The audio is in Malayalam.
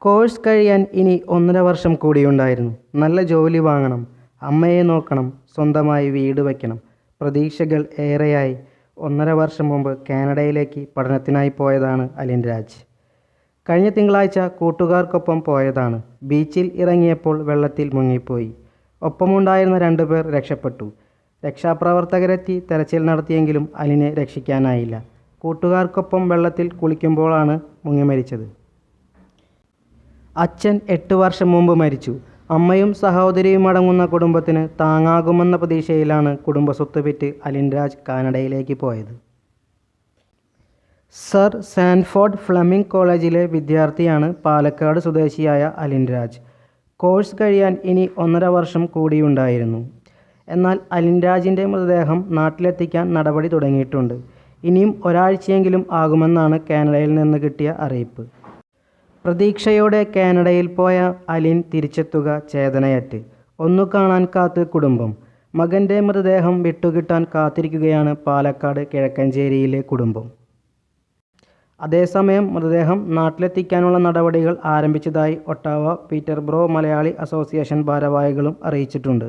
കോഴ്സ് കഴിയാൻ ഇനി 1.5 വർഷം കൂടിയുണ്ടായിരുന്നു. നല്ല ജോലി വാങ്ങണം, അമ്മയെ നോക്കണം, സ്വന്തമായി വീട് വയ്ക്കണം. പ്രതീക്ഷകൾ ഏറെയായി 1.5 വർഷം മുമ്പ് കാനഡയിലേക്ക് പഠനത്തിനായി പോയതാണ് അലിൻ രാജ്. കഴിഞ്ഞ തിങ്കളാഴ്ച കൂട്ടുകാർക്കൊപ്പം പോയതാണ്. ബീച്ചിൽ ഇറങ്ങിയപ്പോൾ വെള്ളത്തിൽ മുങ്ങിപ്പോയി. ഒപ്പമുണ്ടായിരുന്ന 2 പേർ രക്ഷപ്പെട്ടു. രക്ഷാപ്രവർത്തകരെത്തി തെരച്ചിൽ നടത്തിയെങ്കിലും അലിനെ രക്ഷിക്കാനായില്ല. കൂട്ടുകാർക്കൊപ്പം വെള്ളത്തിൽ കുളിക്കുമ്പോഴാണ് മുങ്ങി മരിച്ചത്. അച്ഛൻ 8 വർഷം മുമ്പ് മരിച്ചു. അമ്മയും സഹോദരിയും അടങ്ങുന്ന കുടുംബത്തിന് താങ്ങാകുമെന്ന പ്രതീക്ഷയിലാണ് കുടുംബസ്വത്ത് വിറ്റ് അലിൻ രാജ് കാനഡയിലേക്ക് പോയത്. സർ സാൻഫോർഡ് ഫ്ലെമിംഗ് കോളേജിലെ വിദ്യാർത്ഥിയാണ് പാലക്കാട് സ്വദേശിയായ അലിൻ രാജ്. കോഴ്സ് കഴിയാൻ ഇനി 1.5 വർഷം കൂടിയുണ്ടായിരുന്നു. എന്നാൽ അലിൻ രാജിൻ്റെ മൃതദേഹം നാട്ടിലെത്തിക്കാൻ നടപടി തുടങ്ങിയിട്ടുണ്ട്. ഇനിയും ഒരാഴ്ചയെങ്കിലും ആകുമെന്നാണ് കാനഡയിൽ നിന്ന് കിട്ടിയ അറിയിപ്പ്. പ്രതീക്ഷയോടെ കാനഡയിൽ പോയ അലിൻ തിരിച്ചെത്തുക ചേതനയറ്റ്. ഒന്നു കാണാൻ കാത്ത് കുടുംബം. മകൻ്റെ മൃതദേഹം വിട്ടുകിട്ടാൻ കാത്തിരിക്കുകയാണ് പാലക്കാട് കിഴക്കഞ്ചേരിയിലെ കുടുംബം. അതേസമയം മൃതദേഹം നാട്ടിലെത്തിക്കാനുള്ള നടപടികൾ ആരംഭിച്ചതായി ഒട്ടാവ പീറ്റർബ്രോ മലയാളി അസോസിയേഷൻ ഭാരവാഹികളും അറിയിച്ചിട്ടുണ്ട്.